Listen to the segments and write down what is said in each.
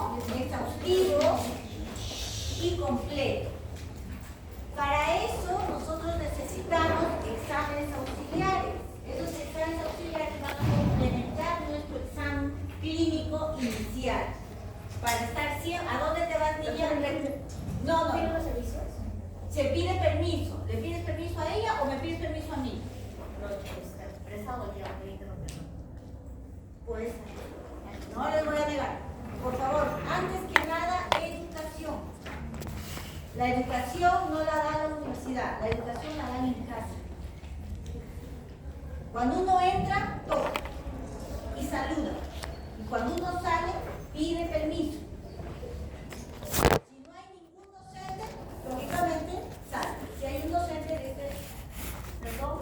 clínico, exhaustivo y completo. Para eso nosotros necesitamos exámenes auxiliares. Esos exámenes auxiliares van a complementar nuestro examen clínico inicial. Para estar siempre, ¿a dónde te vas, niña? No. ¿Tiene los servicios? Se pide permiso. ¿Le pides permiso a ella o me pides permiso a mí? Expresado ya, Pues no les voy a negar. Por favor, antes que nada, educación. La educación no la da la universidad, la educación la dan en casa. Cuando uno entra, toca y saluda. Y cuando uno sale, pide permiso. Si no hay ningún docente, lógicamente sale. Si hay un docente, dice, perdón,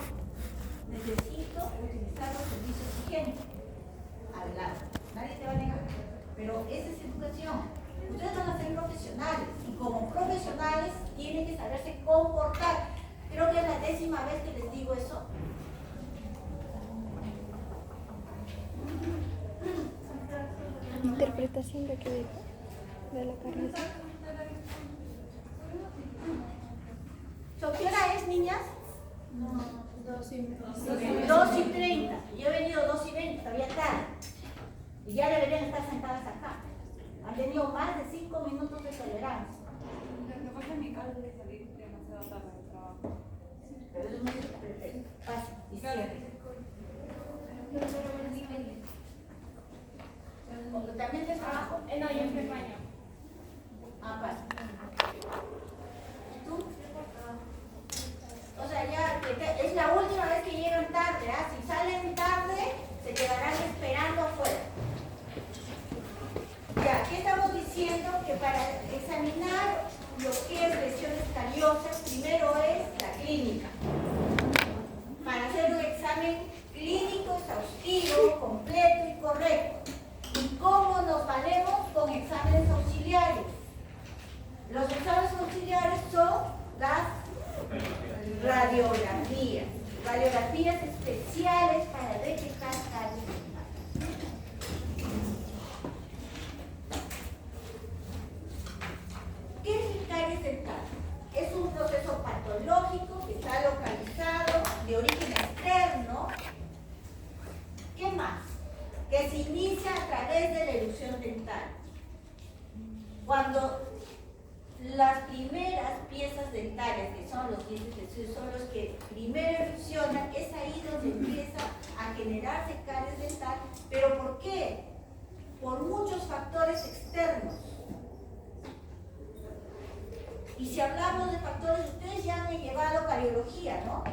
necesito utilizar los servicios higiénicos. Adelante, nadie te va a negar. Pero esa es educación. Ustedes van a ser profesionales y como profesionales tienen que saberse comportar. Creo que es la 10ª vez que les digo eso. Interpretación de qué dijo, de la carne. ¿Qué hora es, niñas? No, 2:30. Yo he venido 2:20, todavía tarde. Y ya deberían estar sentadas acá. Han tenido más de 5 minutos de tolerancia. Lo que pasa en mi caso es que salí demasiado tarde del trabajo. Pero eso es muy perfecto. Pase y cierre. ¿También de trabajo? No, yo estoy en baño. Ah, pase. ¿Tú? O sea, ya es la última vez que llegan tarde. ¿Ah? Si salen tarde, se quedarán esperando afuera. Ya, ¿qué estamos diciendo? Que para examinar lo que es lesiones cariosas, primero es la clínica. Para hacer un examen clínico, exhaustivo, completo y correcto. ¿Y cómo nos valemos con exámenes auxiliares? Los exámenes auxiliares son las radiografías especiales para detectar caries dentales. ¿Qué es el caries dental? Es un proceso patológico que está localizado de origen externo. ¿Qué más? Que se inicia a través de la erupción dental. Cuando las primeras piezas dentarias, que son los dientes del suyo, son los que primero erupcionan, es ahí donde empieza a generarse caries dental. ¿Pero por qué? Por muchos factores externos. Y si hablamos de factores, ustedes ya han llevado cariología, ¿no? Ya.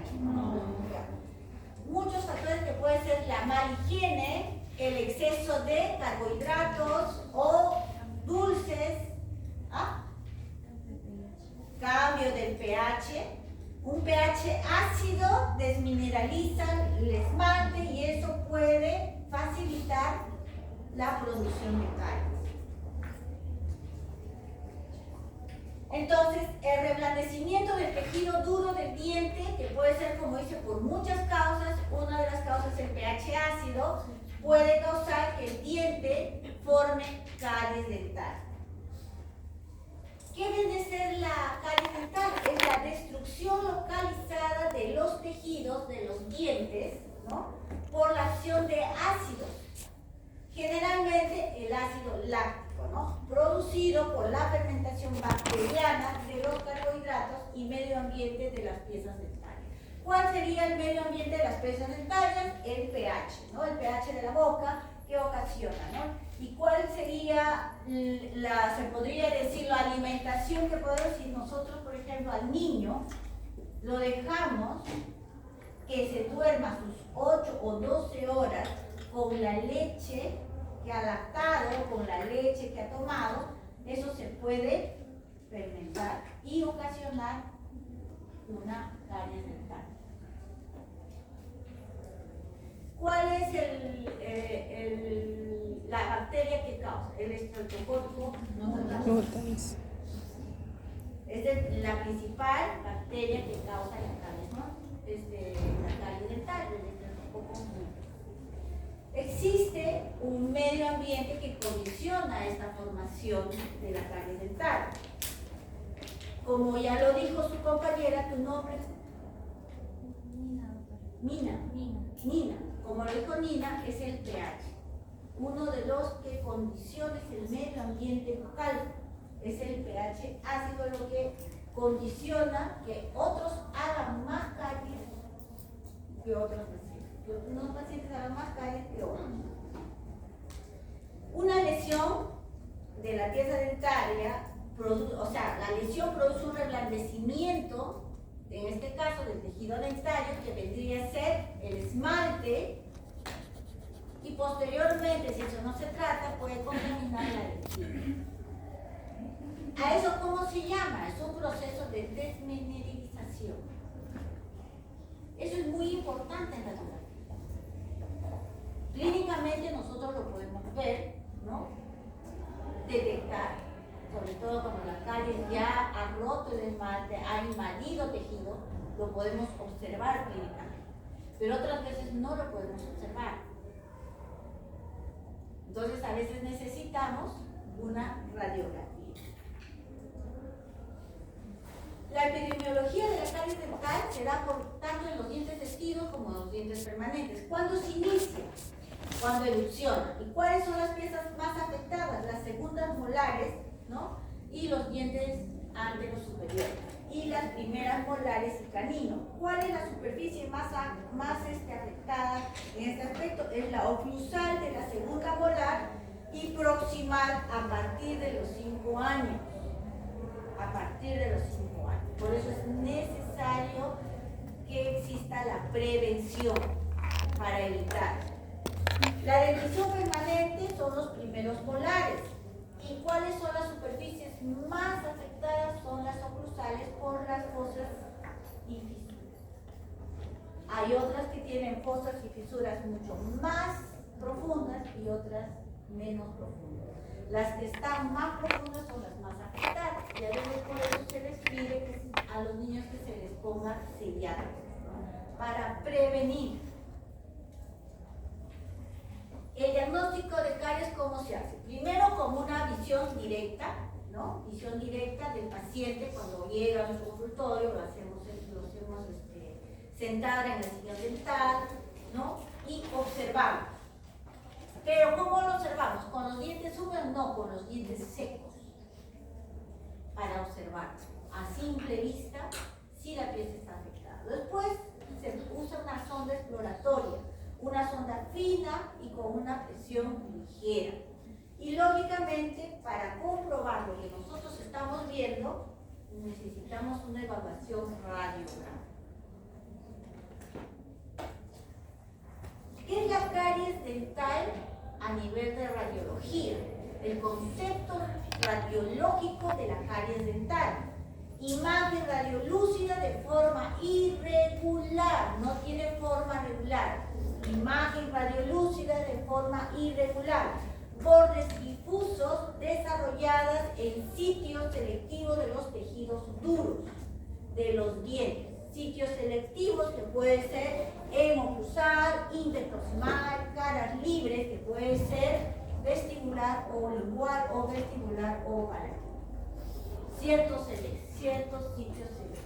Muchos factores que pueden ser la mala higiene, el exceso de carbohidratos o dulces, cambio del pH. Un pH ácido desmineraliza el esmalte y eso puede facilitar la producción de caries. Entonces, el reblandecimiento del tejido duro del diente, que puede ser, como dice, por muchas causas, una de las causas es el pH ácido, puede causar que el diente forme caries dental. ¿Qué viene a ser la caries dental? Es la destrucción localizada de los tejidos de los dientes, ¿no? Por la acción de ácidos. Generalmente el ácido láctico, ¿no? Producido por la fermentación bacteriana de los carbohidratos y medio ambiente de las piezas dentarias. ¿Cuál sería el medio ambiente de las piezas dentarias? El pH, ¿no? El pH de la boca que ocasiona, ¿no? ¿Y cuál sería se podría decir, la alimentación que podemos decir nosotros, por ejemplo, al niño? Lo dejamos que se duerma sus 8 o 12 horas con la leche que ha lactado, con la leche que ha tomado. Eso se puede fermentar y ocasionar una caries dental. ¿Cuál es la bacteria que causa? El Streptococcus Mutans. es la principal bacteria que causa la caries, ¿no? La caries dental, el Streptococcus mutans. Existe un medio ambiente que condiciona esta formación de la caries dental. Como ya lo dijo su compañera, tu nombre es Nina. Como lo dijo Nina, es el pH. Uno de los que condiciona el medio ambiente bucal es el pH ácido, lo que condiciona que otros hagan más caries que otros pacientes. Que unos pacientes hagan más caries que otros. Una lesión de la pieza dentaria, la lesión produce un reblandecimiento, en este caso del tejido dentario, que vendría a ser el esmalte, y posteriormente, si eso no se trata, puede contaminar la dentina. ¿A eso cómo se llama? Es un proceso de desmineralización. Eso es muy importante en la radiografía. Clínicamente nosotros lo podemos ver, ¿no? Detectar, sobre todo cuando la caries ya ha roto el esmalte, ha invadido tejido, lo podemos observar clínicamente. Pero otras veces no lo podemos observar. Entonces a veces necesitamos una radiografía. La epidemiología de la caries dental se da por tanto en los dientes vestidos como en los dientes permanentes. ¿Cuándo se inicia? Cuando erupciona. ¿Y cuáles son las piezas más afectadas? Las segundas molares, ¿no? Y los dientes anteros superiores. Y las primeras molares y canino. ¿Cuál es la superficie más afectada en este aspecto? Es la oclusal de la segunda molar y proximal a partir de los 5 años. A partir de los 5 años. Por eso es necesario que exista la prevención para evitar. La dentición permanente son los primeros molares. ¿Y cuáles son las superficies más afectadas? Son las oclusales por las fosas y fisuras. Hay otras que tienen fosas y fisuras mucho más profundas y otras menos profundas. Las que están más profundas son las más afectadas. Y a veces por eso se les pide a los niños que se les ponga sellado, ¿no? Para prevenir. El diagnóstico de caries, ¿cómo se hace? Primero con una visión directa, ¿no? Visión directa del paciente cuando llega a nuestro consultorio, lo hacemos sentar en la silla dental, ¿no? Y observamos. Pero ¿cómo lo observamos? ¿Con los dientes húmedos? No, con los dientes secos. Para observar a simple vista si la pieza está afectada. Después se usa una sonda exploratoria. Una sonda fina y con una presión ligera. Y lógicamente, para comprobar lo que nosotros estamos viendo, necesitamos una evaluación radiográfica. ¿Qué es la caries dental a nivel de radiología? El concepto radiológico de la caries dental. Imagen radiolúcida de forma irregular, no tiene forma regular. Imagen radiolúcida de forma irregular, bordes difusos desarrolladas en sitios selectivos de los tejidos duros de los dientes. Sitios selectivos que puede ser hemoclusal, interproximal, caras libres, que puede ser vestibular o lingual o vestibular o palatino. Ciertos sitios selectivos.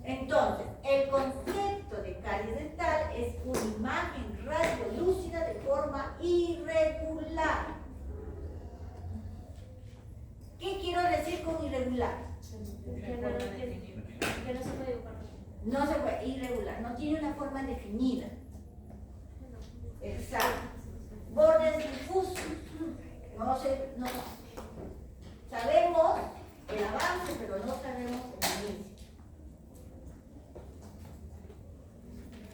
Entonces, el concepto de caries dental es una imagen radiolúcida de forma irregular. ¿Qué quiero decir con irregular? Que no se puede dibujar. No se puede, irregular, no tiene una forma definida. Exacto. Bordes difusos. No sabemos el avance, pero no sabemos el inicio.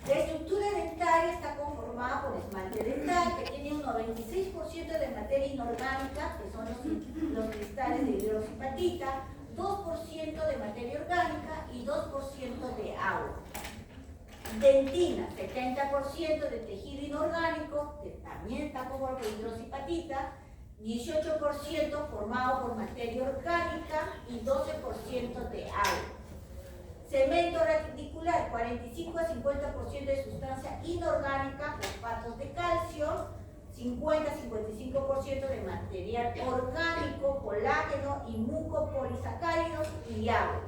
La estructura dentaria está conformada por esmalte dental, que tiene un 96% de materia inorgánica, que son los cristales de hidroxipatita, 2% de materia orgánica y 2% de agua. Dentina, 70% de tejido inorgánico, que también está conformado por hidroxipatita, 18% formado por materia orgánica y 12% de agua. Cemento reticular, 45 a 50% de sustancia inorgánica, fosfatos de calcio, 50-55% de material orgánico, colágeno y mucopolisacáridos y agua.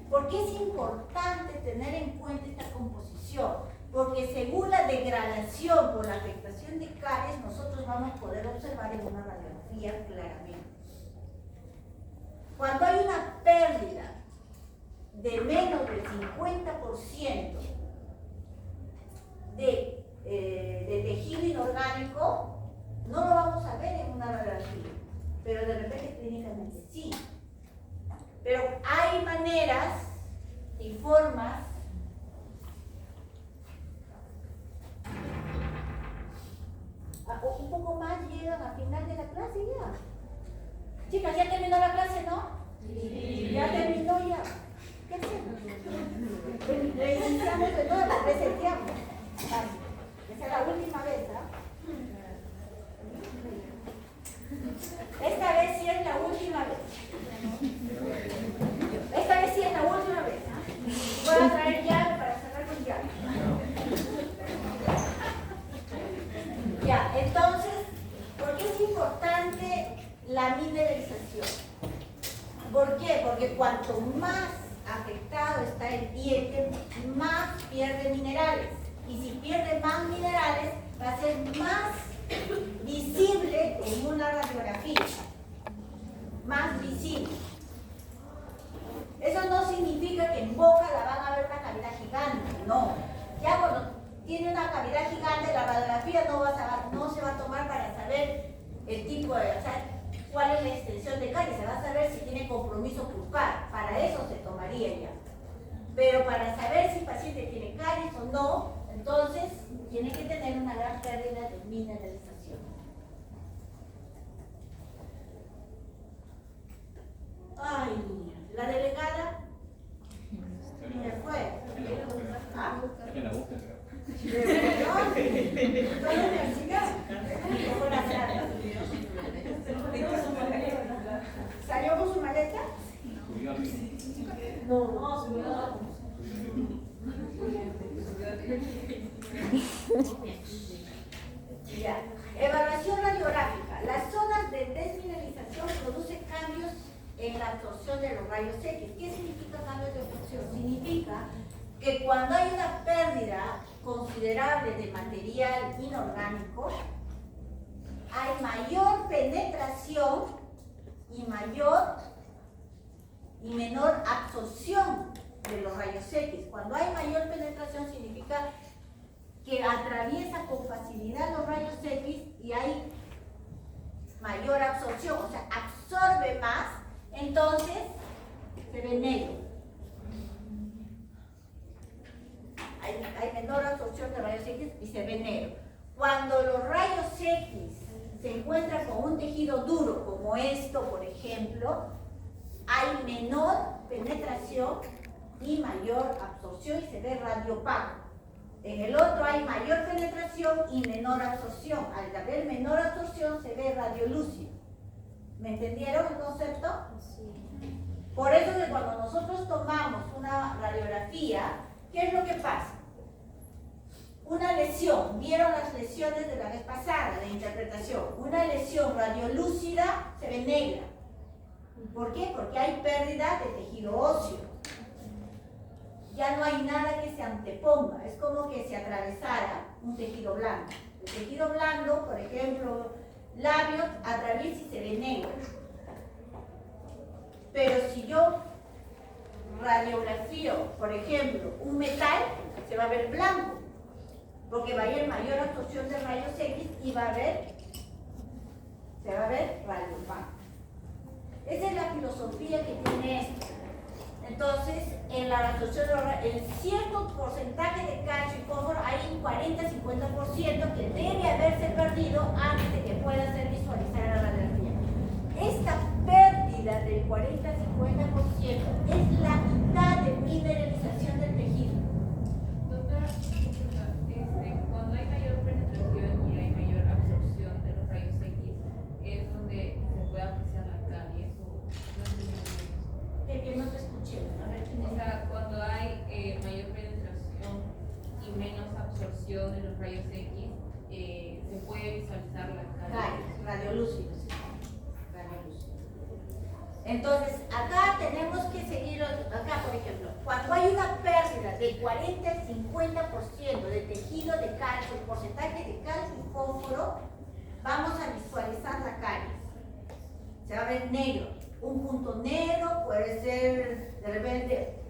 ¿Por qué es importante tener en cuenta esta composición? Porque según la degradación por la afectación de caries, nosotros vamos a poder observar en una radiografía claramente. Cuando hay una pérdida de menos del 50% de tejido inorgánico, no lo vamos a ver en una radiografía, pero de repente clínicamente sí. Pero hay maneras y formas un poco más llegan al final de la clase ya. Chicas, ¿ya terminó la clase, no? Sí. Ya terminó ya. ¿Qué hacemos? Reiniciamos de nuevo, reseteamos. Esa es la última vez, ¿ah? Esta vez sí es la última vez. Esta vez sí es la última vez, ¿ah? Voy a traer llave para cerrar con llave. Ya, entonces, ¿por qué es importante la mineralización? ¿Por qué? Porque cuanto más afectado está el diente, más pierde minerales. Y si pierde más minerales, va a ser más visible en una radiografía. Más visible. Eso no significa que en boca la van a ver una cavidad gigante, no. Ya cuando tiene una cavidad gigante, la radiografía no se va a tomar para saber el tipo de, o sea, cuál es la extensión de caries, se va a saber si tiene compromiso bucal, para eso se tomaría ya. Pero para saber si el paciente tiene caries o no, entonces tiene que tener una gran pérdida de mineralización. Ay, la delegada se fue. ¿Ah? ¿Salió con su maleta? No, ya. Evaluación radiográfica. Las zonas de desmineralización producen cambios en la absorción de los rayos X. ¿Qué significa cambios de absorción? Significa que cuando hay una pérdida considerable de material inorgánico, hay mayor penetración y menor absorción de los rayos X. Cuando hay mayor penetración significa que atraviesa con facilidad los rayos X y hay mayor absorción, o sea, absorbe más, entonces se ve negro. Hay menor absorción de rayos X y se ve negro. Cuando los rayos X se encuentran con un tejido duro, como esto, por ejemplo, hay menor penetración y mayor absorción y se ve radiopaco. En el otro hay mayor penetración y menor absorción. Al haber menor absorción se ve radiolúcido. ¿Me entendieron el concepto? Sí. Por eso que cuando nosotros tomamos una radiografía, ¿qué es lo que pasa? Una lesión, vieron las lesiones de la vez pasada, de interpretación. Una lesión radiolúcida se ve negra. ¿Por qué? Porque hay pérdida de tejido óseo. Ya no hay nada que se anteponga, es como que se atravesara un tejido blando. El tejido blando, por ejemplo, labios, atraviesa y se ve negro. Pero si yo radiografío, por ejemplo, un metal, se va a ver blanco, porque va a haber mayor absorción de rayos X y se va a ver radiopaco. Esa es la filosofía que tiene esto. Entonces, en la absorción en cierto porcentaje de calcio y fósforo hay un 40-50% que debe haberse perdido antes de que pueda ser visualizada la radiografía. Esta pérdida del 40-50% es la mitad de mineralización del tejido. Doctora, cuando hay mayor penetración y hay mayor absorción de los rayos X, es donde se puede apreciar la caries o Que no te escuché. A ver, o sea, cuando hay mayor penetración y menos absorción de los rayos X, se puede visualizar visualizar la calle. Caries, radiolúcidos. Entonces, acá tenemos que seguir, acá por ejemplo, cuando hay una pérdida del 40 al 50% de tejido de calcio, el porcentaje de calcio y fósforo, vamos a visualizar la caries. Se va a ver negro. Un punto negro puede ser de repente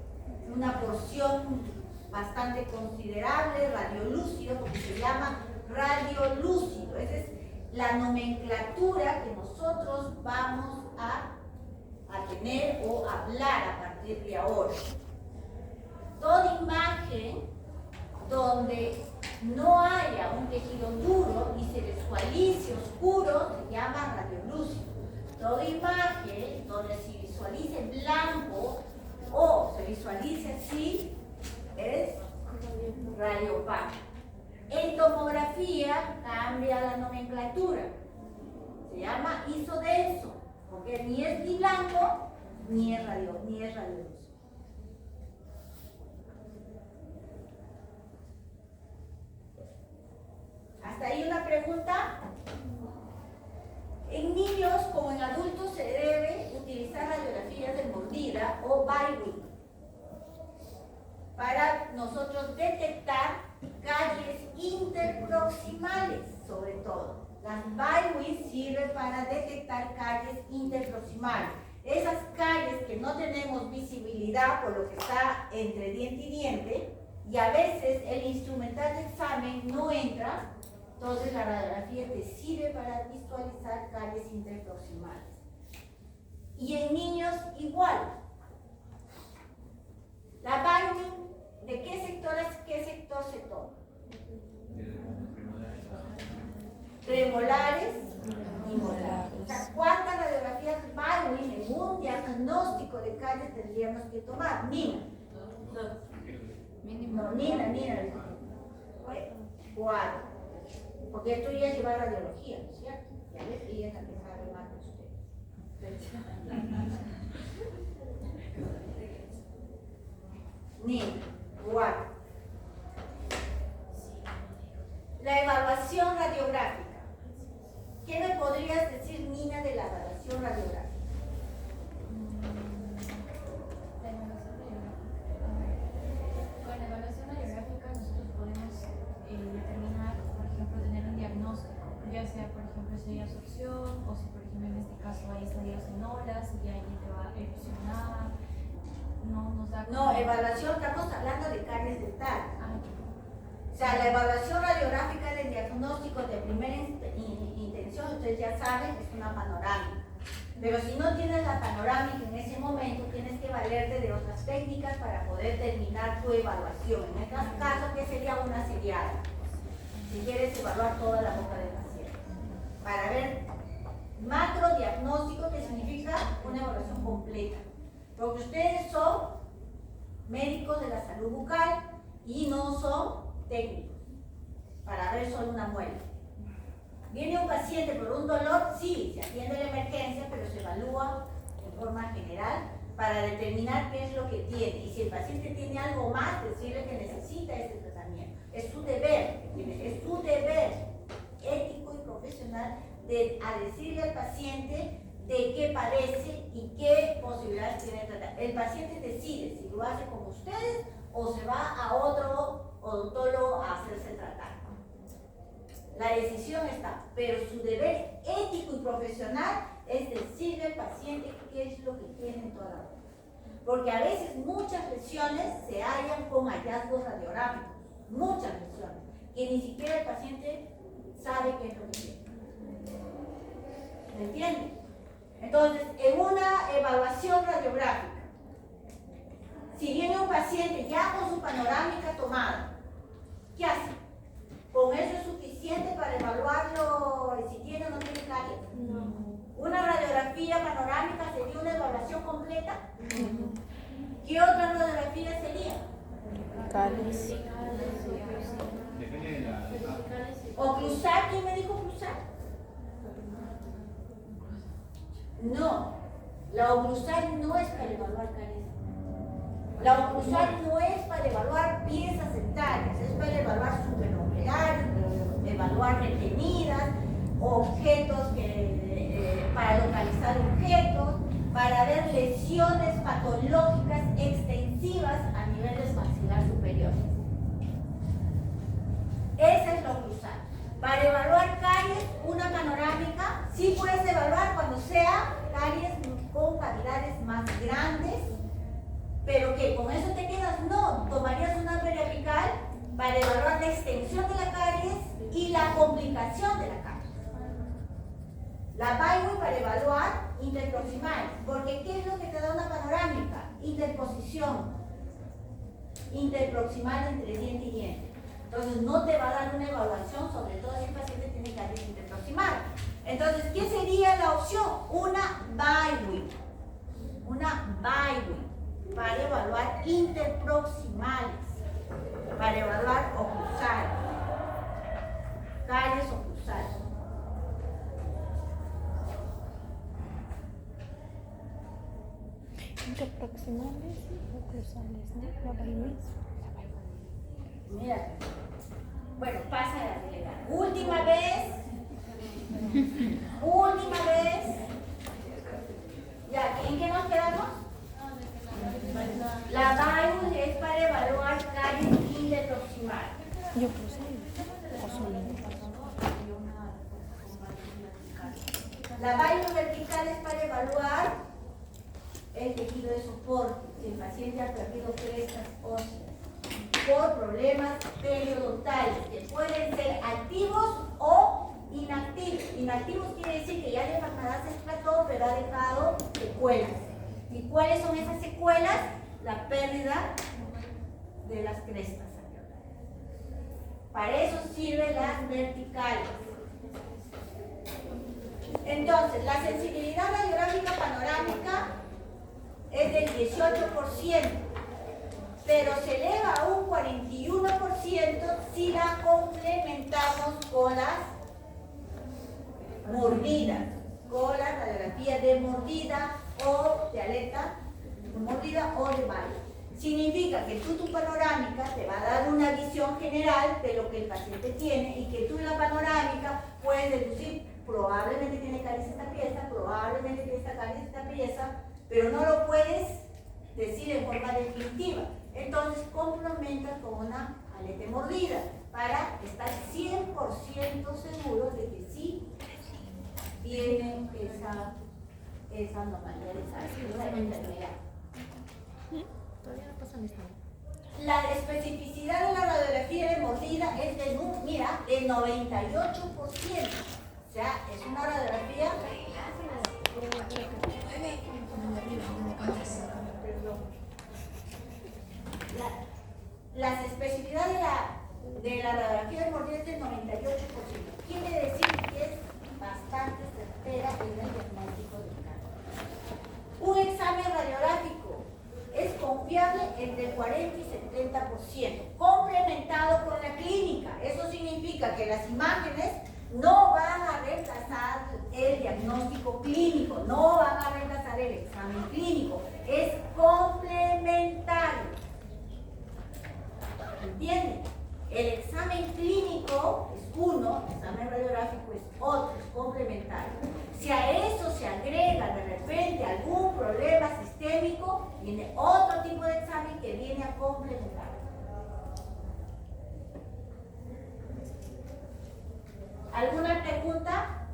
una porción bastante considerable, radiolúcido, porque se llama radiolúcido. Esa es la nomenclatura que nosotros vamos a tener o hablar a partir de ahora. Toda imagen donde no haya un tejido duro y se visualice oscuro se llama radiolúcido. Toda imagen donde se visualice blanco o se visualice así es radiopaco. En tomografía cambia la nomenclatura, se llama isodenso, porque ni es ni blanco ni es radiolúcido. ¿Hasta ahí una pregunta? En niños como en adultos se debe utilizar radiografías de mordida o BIWI para nosotros detectar caries interproximales, sobre todo. Las BIWI sirven para detectar caries interproximales. Esas caries que no tenemos visibilidad por lo que está entre diente y diente, y a veces el instrumental de examen no entra, entonces la radiografía te sirve para visualizar caries interproximales. Y en niños igual. La BIWI, ¿de qué sector se toma? Premolares y molares. O sea, ¿cuántas radiografías BIWI en un diagnóstico de caries tendríamos que tomar? Nina. No, Nina. 4. Porque esto ya lleva radiología, ¿no es cierto? Ya ves, ella es la que sabe más que usted. Nina, 4. La evaluación radiográfica. ¿Qué me podrías decir, Nina, de la evaluación radiográfica? La evaluación radiográfica. Con la evaluación radiográfica nosotros podemos determinar, por ejemplo, tener un diagnóstico, ya sea, por ejemplo, si hay absorción o si, por ejemplo, en este caso hay estadios en olas, si ya alguien te va a erupcionar, no nos da... No, evaluación, estamos hablando de caries dentales. O sea, la evaluación radiográfica del diagnóstico de primera intención, ustedes ya saben, es una panorámica. Pero si no tienes la panorámica en ese momento, tienes que valerte de otras técnicas para poder terminar tu evaluación. En este caso, ¿qué sería una seriada? Si quieres evaluar toda la boca del paciente. Para ver macro diagnóstico, que significa una evaluación completa. Porque ustedes son médicos de la salud bucal y no son técnicos para ver solo una muela. Viene un paciente por un dolor, sí, se atiende la emergencia, pero se evalúa en forma general para determinar qué es lo que tiene. Y si el paciente tiene algo más, decirle que necesita ese tratamiento. Es su deber ético y profesional a decirle al paciente de qué padece y qué posibilidades tiene de tratar. El paciente decide si lo hace con ustedes o se va a otro odontólogo a hacerse tratar. La decisión está, pero su deber ético y profesional es decirle al paciente qué es lo que tiene en toda la boca. Porque a veces muchas lesiones se hallan con hallazgos radiográficos, muchas lesiones, que ni siquiera el paciente sabe qué es lo que tiene. ¿Me entienden? Entonces, en una evaluación radiográfica, si viene un paciente ya con su panorámica tomada, ¿qué hace? ¿Con eso es suficiente para evaluarlo si tiene o no tiene caries? No. ¿Una radiografía panorámica sería una evaluación completa? ¿Qué otra radiografía sería? Caries. ¿Oclusal? ¿Quién me dijo oclusal? No, la oclusal no es para evaluar caries. La oclusal no es para evaluar piezas dentarias, es para evaluar supernucleares, evaluar retenidas. objetos, para localizar objetos, para ver lesiones patológicas extensivas a niveles maxilar superiores. Ese es lo occlusal. Para evaluar caries, una panorámica, sí puedes evaluar cuando sea caries con cavidades más grandes, pero que con eso te quedas, no, tomarías una periapical para evaluar la extensión de la caries y la complicación de la caries. La Byway para evaluar interproximal, porque ¿qué es lo que te da una panorámica? Interposición interproximal entre diente y diente. Entonces no te va a dar una evaluación, sobre todo si el paciente tiene caries interproximal. Entonces, ¿qué sería la opción? Una Byway. Una Byway para evaluar interproximales, para evaluar oclusales, caries oclusales. Interproximales y oclusales, ¿no? La Byway. Mira. Bueno, pasa a la delegada. Última vez. Última vez. Ya, ¿en qué nos quedamos? La Byway es para evaluar caries interproximales. Y oclusales. La Byway vertical es para evaluar el tejido de soporte. Si el paciente ha perdido crestas óseas por problemas periodontales, que pueden ser activos o inactivos. Inactivos quiere decir que ya la enfermedad se explotó, pero ha dejado secuelas. ¿Y cuáles son esas secuelas? La pérdida de las crestas. Para eso sirven las verticales. Entonces, la sensibilidad radiográfica panorámica es del 18%, pero se eleva a un 41% si la complementamos con las mordidas, con la radiografía de mordida o de aleta, mordida o de bala. Significa que tu panorámica te va a dar una visión general de lo que el paciente tiene y que tú en la panorámica puedes deducir, probablemente tiene caries esta pieza, probablemente tiene esta caries esta pieza, pero no lo puedes decir en forma definitiva. Entonces complementas con una aleta mordida para estar 100% seguros de que sí tienen esa anomalía, esa enfermedad. Todavía no pasa esto. La especificidad de la radiografía de mordida es de 98%. O sea, es una radiografía las especificidades de la radiografía de mordida es del 98%. Quiere decir que es bastante certera en el diagnóstico del cáncer. Un examen radiográfico es confiable entre el 40 y 70%, complementado con la clínica. Eso significa que las imágenes no van a reemplazar el diagnóstico clínico, no van a reemplazar el examen clínico, es complementario. ¿Entienden? El examen clínico es uno, el examen radiográfico es otro, es complementario. Si a eso se agrega de repente algún problema sistémico, viene otro tipo de examen que viene a complementar. ¿Alguna pregunta?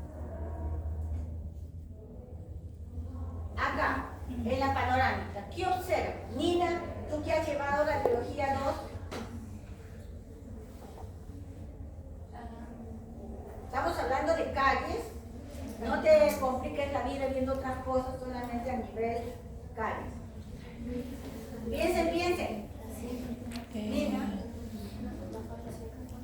Acá, en la panorámica, ¿qué observa? Nina, tú que has llevado la biología 2, estamos hablando de caries, no te compliques la vida viendo otras cosas solamente a nivel caries. Piensen. Nina.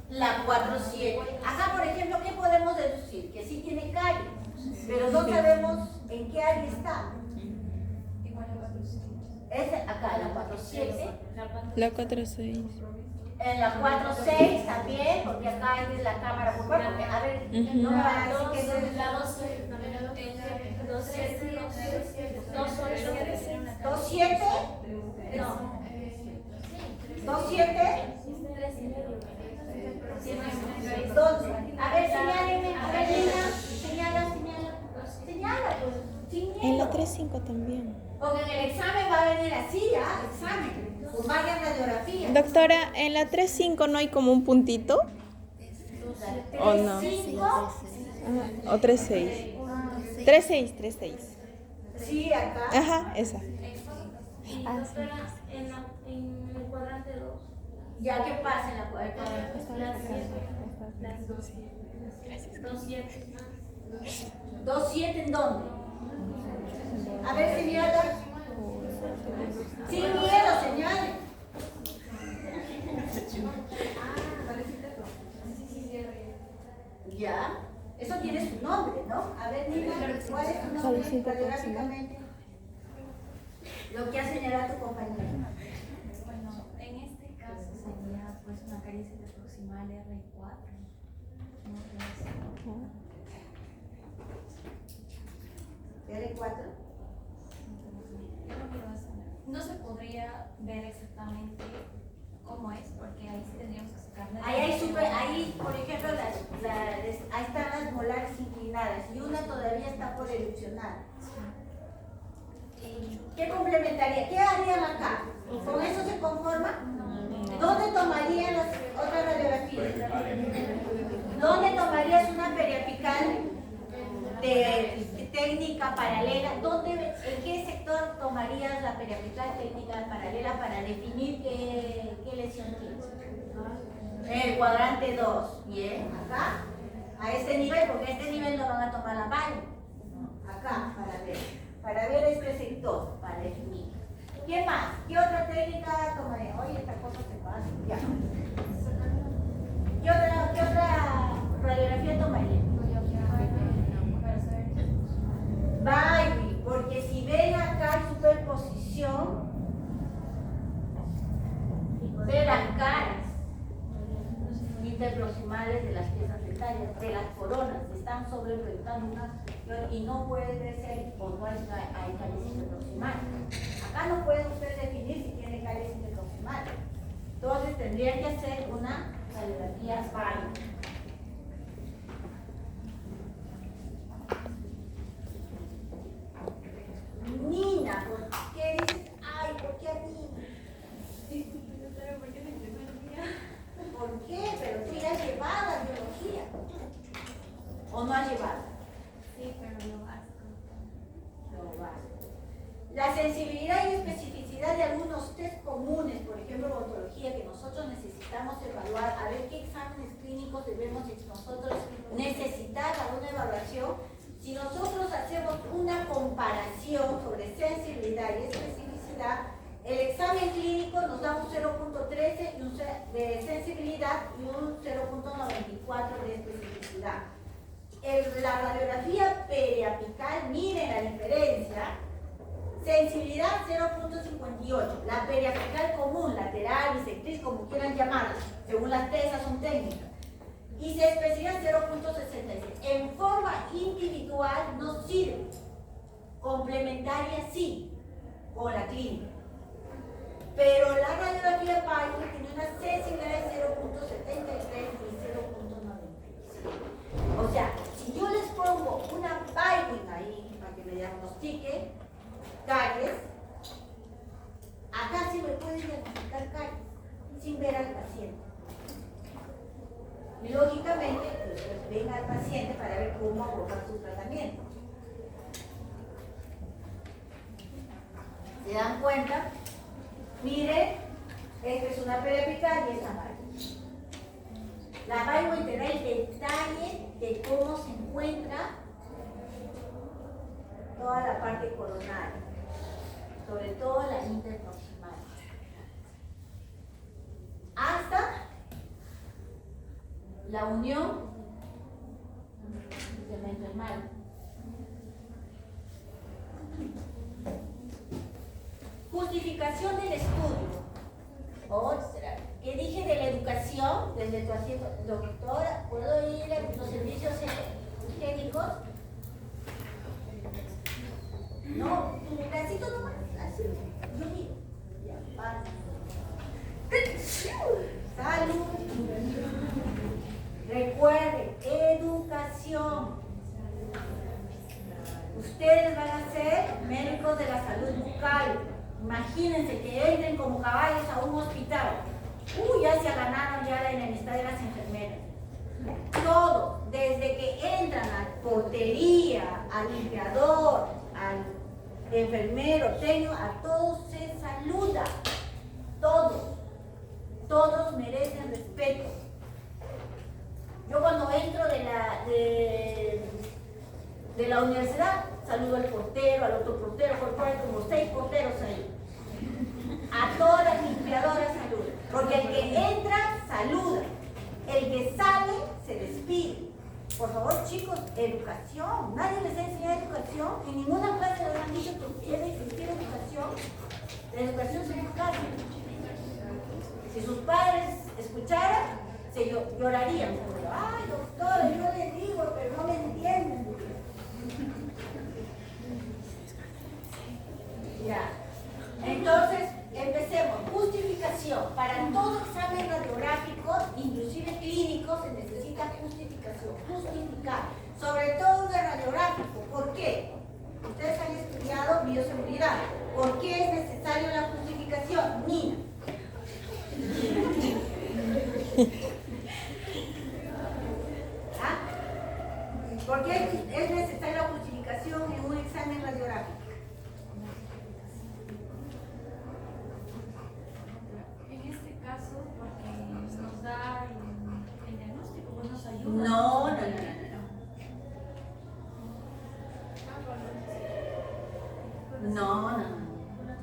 La 4-7. Acá, por ejemplo, ¿qué podemos deducir? Que sí tiene caries, pero no sabemos en qué área está. Es acá, la 4-7. La 4-6. En la 4-6 también, porque acá es la cámara pulmonar, porque a ver, no me van a decir que es la 2-7. No. 2-7. ¿Dónde? A ver, señálenme, a ver, Lina. 3.5 también. Porque en el examen va a venir así, ¿ah? Examen, con varias radiografías. Doctora, en la 3.5 no hay como un puntito. ¿O no? 3.5, O 3.6. 3.6. sí, acá. Ajá, esa. Y doctora, en el cuadrante 2. Ya que pasa en la cuarta. Las 2.7. 2.7 ¿en dónde? A ver, señala. Sin miedo, señale. Ya. Eso tiene su nombre, ¿no? A ver, Nina, ¿cuál es tu nombre radiográficamente? Lo que ha señalado tu compañera. Bueno, en este caso sería pues una caries interproximal R4. R4. No se podría ver exactamente cómo es, porque ahí sí tendríamos que sacarle. Ahí, por ejemplo, ahí están las molares inclinadas y una todavía está por erupcionar. ¿Qué complementaría? ¿Qué harían acá? ¿Con eso se conforma? ¿Dónde tomarían las otras radiografías? ¿Dónde tomarías una periapical de técnica paralela? ¿En qué sector tomarías la periapical técnica paralela para definir qué lesión tienes? En el cuadrante 2. Bien, acá, a este nivel, porque a este nivel no van a tomar la baño. Acá, para ver este sector, para definir. ¿Qué más? ¿Qué otra técnica tomaría? Oye, esta cosa se pasa. Ya. ¿Qué otra radiografía tomaría? Baby, porque si ven acá superposición, ve las caras interproximales de las piezas dentarias, de las coronas, están sobreproyectando una y no puede verse o no hay caries interproximales. Acá no puede usted definir si tiene caries interproximales. Entonces tendría que hacer una radiografía Baby. Nina, ¿por qué dices, ay, por qué a mí? ¿Por qué? Pero tú ya has llevado a biología. ¿O no has llevado? Sí, pero lo básico. Lo básico. La sensibilidad y especificidad de algunos test comunes, por ejemplo, odontología, que nosotros necesitamos evaluar, a ver qué exámenes clínicos debemos nosotros necesitar para una evaluación. Si nosotros hacemos una comparación sobre sensibilidad y especificidad, el examen clínico nos da un 0.13 de sensibilidad y un 0.94 de especificidad. La radiografía periapical, miren la diferencia, sensibilidad 0.58, la periapical común, lateral, bisectriz, como quieran llamarla, según las tesas son técnicas. Y se especifica 0.66. En forma individual no sirve. Complementaria sí, con la clínica. Pero la radiografía Baywin tiene una sensibilidad de 0.73 y 0.95. O sea, si yo les pongo una Baywin ahí para que me diagnostique caries, acá sí me pueden diagnosticar caries sin ver al paciente. Y lógicamente, pues ven al paciente para ver cómo abordar su tratamiento. ¿Se dan cuenta? Mire, esta es una periapical y esa Baywin. La Baywin te da el detalle de cómo se encuentra toda la parte coronaria, sobre todo la interproximal. Hasta la unión de mesenteral. Justificación del estudio. Otra. ¿Qué dije de la educación? Desde tu asiento, doctora, ¿puedo ir a los servicios higiénicos? No, tu bracito nomás, así. Yo miro. Ya, pasa. Salud. Recuerden, educación. Ustedes van a ser médicos de la salud bucal, imagínense que entren como caballos a un hospital. Ya se ganaron ya la enemistad de las enfermeras. Todo, desde que entran a portería, al limpiador, al enfermero, técnico, a todos se saluda. Todos merecen respeto. Yo cuando entro de la universidad, saludo al portero, al otro portero, porque hay como 6 porteros ahí. A todas las limpiadoras saluda. Porque el que entra, saluda. El que sale, se despide. Por favor, chicos, educación. Nadie les ha enseñado educación. En ninguna clase les han dicho que debe existir educación. La educación se educa. Si sus padres escucharan, se llorarían. Ay, doctora, yo le digo, pero no me entienden. Ya. Entonces, empecemos. Justificación. Para todo examen radiográfico, inclusive clínico, se necesita justificación. Justificar. Sobre todo de radiográfico. ¿Por qué? Ustedes han estudiado bioseguridad. ¿Por qué es necesario la justificación? Nina. ¿Ah? ¿Por qué es necesaria la justificación en un examen radiográfico? En este caso, porque nos da el diagnóstico, pues nos ayuda. No.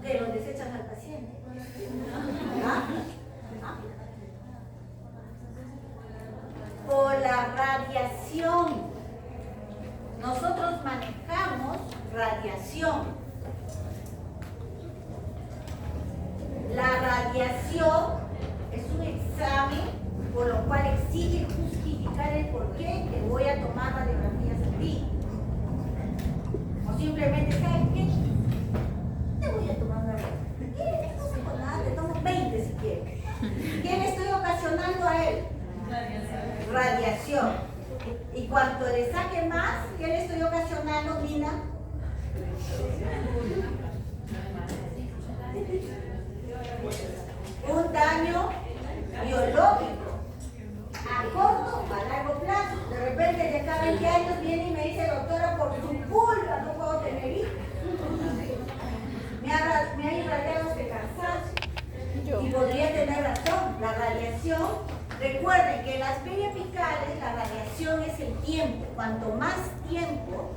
Que lo desechan al paciente. ¿Ah? Por la radiación. Nosotros manejamos radiación. La radiación es un examen por lo cual exige justificar el por qué te voy a tomar radiografías a ti. O simplemente, ¿sabes qué? Te voy a tomar una radiografía. No sé con nada, te tomo 20 si quieres. ¿Qué le estoy ocasionando a él? Radiación. Y cuanto le saque más, ¿qué le estoy ocasionando, Nina? Un daño biológico. A corto o a largo plazo. De repente de cada 20 años viene y me dice, doctora, por su culpa no puedo tener hijos. Me ha irradiado este cansancio. Y podría tener razón. La radiación, recuerden que en las periapicales la radiación es el tiempo. Cuanto más tiempo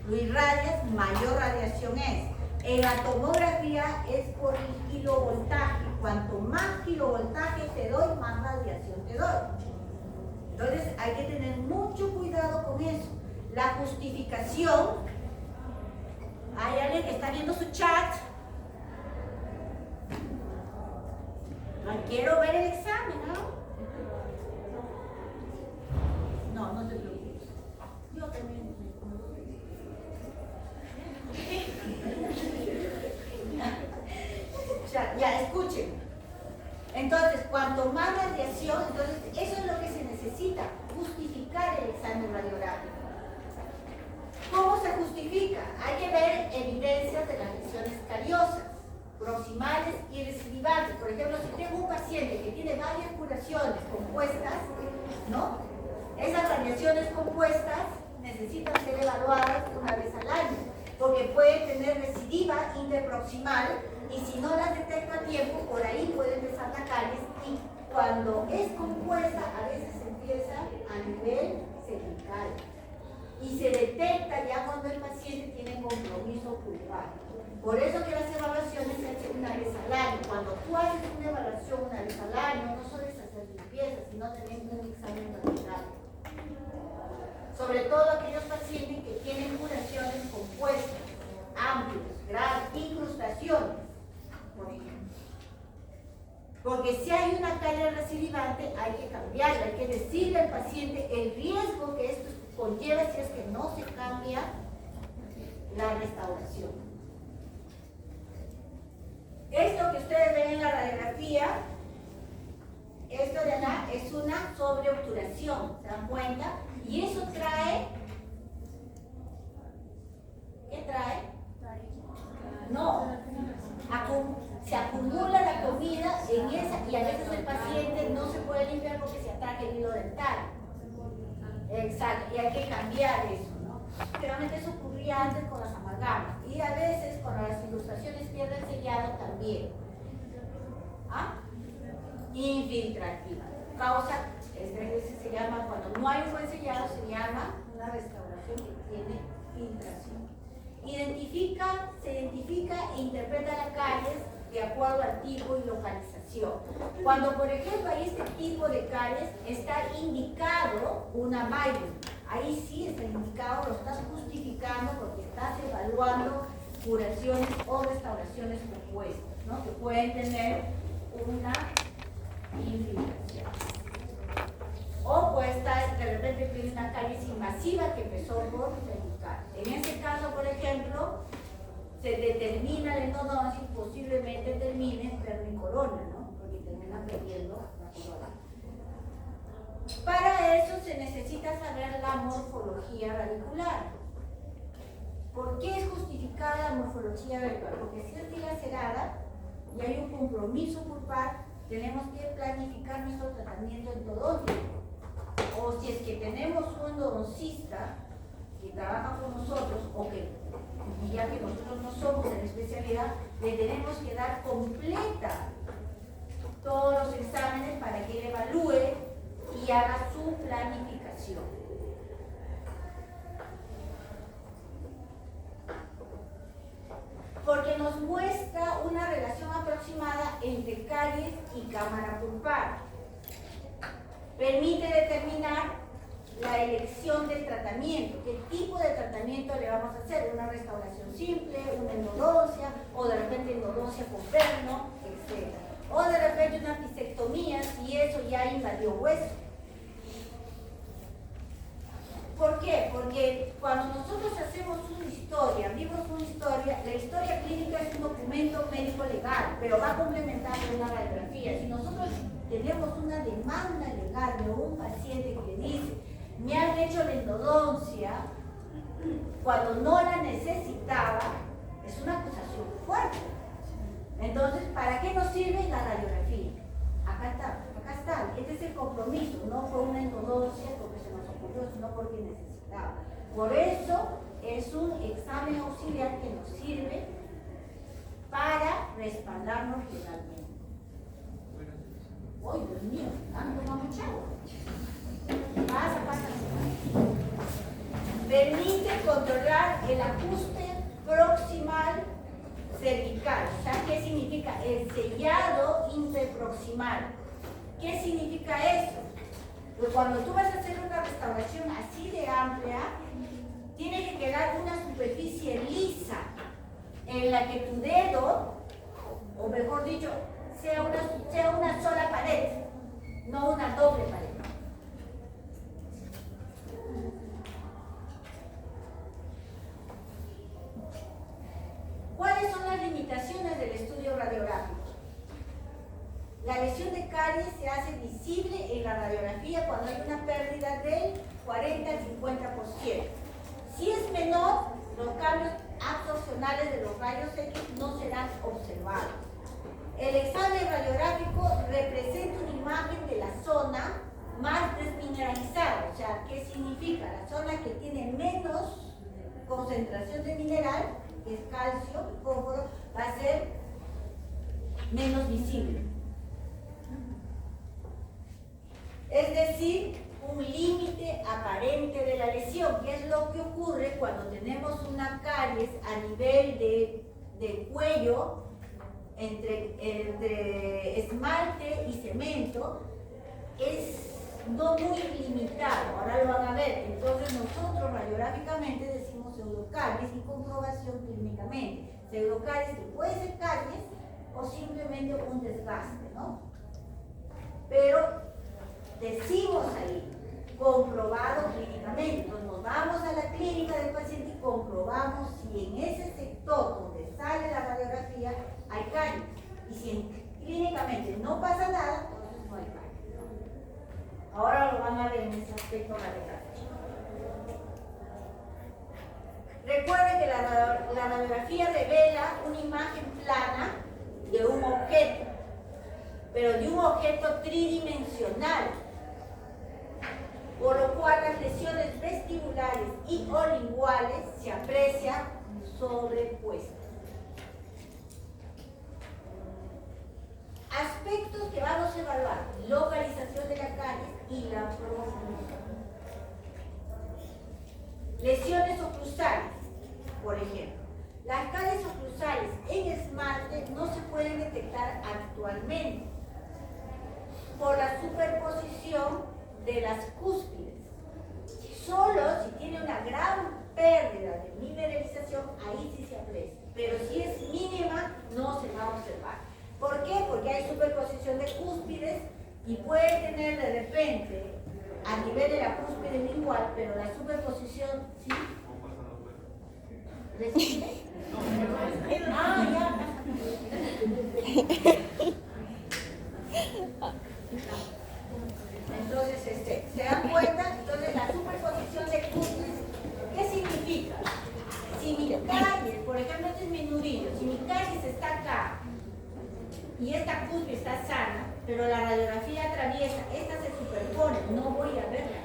lo irradias, mayor radiación es. En la tomografía es por el kilovoltaje. Cuanto más kilovoltaje te doy, más radiación te doy. Entonces hay que tener mucho cuidado con eso. La justificación. Hay alguien que está viendo su chat. Quiero ver el examen, ¿no? No te preocupes. Yo también. Ya, escuchen. Entonces, cuanto más radiación, entonces eso es lo que se necesita, justificar el examen radiográfico. ¿Cómo se justifica? Hay que ver evidencias de las lesiones cariosas, proximales y recidivantes. Por ejemplo, si tengo un paciente que tiene varias curaciones compuestas, ¿no? Esas radiaciones compuestas necesitan ser evaluadas una vez al año, porque puede tener recidiva interproximal y si no las detecto a tiempo, por ahí puede empezar la caries y cuando es compuesta a veces empieza a nivel cervical y se detecta ya cuando el paciente tiene compromiso pulmonar. Por eso que las evaluaciones se hacen una vez al año. Cuando tú haces una evaluación una vez al año, no solo es hacer limpieza, sino también un examen radiográfico. Sobre todo aquellos pacientes que tienen curaciones compuestas, amplias, graves, incrustaciones, por ejemplo. Porque si hay una caries recidivante, hay que cambiarla, hay que decirle al paciente el riesgo que esto conlleva si es que no se cambia la restauración. Esto que ustedes ven en la radiografía, esto de acá es una sobreobturación, ¿se dan cuenta? Y eso trae, ¿qué trae? Exacto, y hay que cambiar eso, ¿no? Realmente eso ocurría antes con las amalgamas y a veces cuando las ilustraciones pierden sellado también. ¿Ah? Infiltrativa. Causa, se llama, cuando no hay un buen sellado, se llama una restauración que tiene filtración. Se identifica e interpreta las caries de acuerdo al tipo y localización. Cuando, por ejemplo, hay este tipo de caries, está indicado una Maillon. Ahí sí está indicado, lo estás justificando porque estás evaluando curaciones o restauraciones propuestas, ¿no? Que pueden tener una infiltración. O puede estar, de repente, tiene una caries invasiva que empezó por cervical. En este caso, por ejemplo, se determina la endodoncia y posiblemente termine en pernicorona, ¿no? Porque termina perdiendo la corona. Para eso se necesita saber la morfología radicular. ¿Por qué es justificada la morfología radicular? Porque si es dilacerada y hay un compromiso pulpar, tenemos que planificar nuestro tratamiento endodóntico. O si es que tenemos un endodoncista que trabaja con nosotros, o que, y ya que nosotros no somos en especialidad, le tenemos que dar completa todos los exámenes para que él evalúe y haga su planificación. Porque nos muestra una relación aproximada entre caries y cámara pulpar. Permite determinar la elección del tratamiento, qué tipo de tratamiento le vamos a hacer, una restauración simple, una endodoncia, o de repente endodoncia con perno, etc. O de repente una pisectomía, si eso ya invadió hueso. ¿Por qué? Porque cuando nosotros hacemos una historia, abrimos una historia, la historia clínica es un documento médico legal, pero va complementado con una radiografía. Si nosotros tenemos una demanda legal de un paciente que dice, me han hecho la endodoncia cuando no la necesitaba, es una acusación fuerte. Entonces, ¿para qué nos sirve la radiografía? Acá está, este es el compromiso, no fue una endodoncia porque se nos ocurrió, sino porque necesitaba. Por eso es un examen auxiliar que nos sirve para respaldarnos legalmente. ¡Ay, Dios mío! ¿Han tomado mucha agua? Pasa. Permite controlar el ajuste proximal cervical. ¿Sabes qué significa? El sellado interproximal. ¿Qué significa eso? Pues cuando tú vas a hacer una restauración así de amplia, tiene que quedar una superficie lisa en la que tu dedo, o mejor dicho, sea una sola pared, no una doble pared. ¿Cuáles son las limitaciones del estudio radiográfico? La lesión de caries se hace visible en la radiografía cuando hay una pérdida del 40 al 50%. Si es menor, los cambios absorcionales de los rayos X no serán observados. El examen radiográfico representa una imagen de la zona más desmineralizada. O sea, ¿qué significa? La zona que tiene menos concentración de mineral, que es calcio y fósforo, va a ser menos visible. Es decir, un límite aparente de la lesión, que es lo que ocurre cuando tenemos una caries a nivel de cuello, entre esmalte y cemento, es no muy limitado. Ahora lo van a ver. Entonces nosotros radiográficamente decimos pseudocaries y comprobación clínicamente. Pseudocaries que puede ser caries o simplemente un desgaste, ¿no? Pero decimos ahí, comprobado clínicamente. Entonces nos vamos a la clínica del paciente y comprobamos si en ese sector donde sale la radiografía hay caries. Y si clínicamente no pasa nada, entonces no hay caries. Ahora lo van a ver en ese aspecto radiográfico. Recuerden que la radiografía revela una imagen plana de un objeto, pero de un objeto tridimensional. por lo cual las lesiones vestibulares y o linguales se aprecian sobrepuestas. Aspectos que vamos a evaluar: localización de la caries y la profundidad. Lesiones oclusales, por ejemplo. Las caries oclusales en esmalte no se pueden detectar actualmente por la superposición de las cúspides. Solo si tiene una gran pérdida de mineralización, ahí sí se aprecia. Pero si es mínima, no se va a observar. ¿Por qué? Porque hay superposición de cúspides y puede tener de repente a nivel de la cúspide lingual, pero la superposición, ¿sí? ¿Recibe? Ah, ya. Entonces, ¿se dan cuenta? Entonces, la superposición de cúspides, ¿qué significa? Si mi caries, por ejemplo, este es mi nudillo, si mi caries está acá y esta cúspide está sana, pero la radiografía atraviesa, esta se superpone, no voy a verla,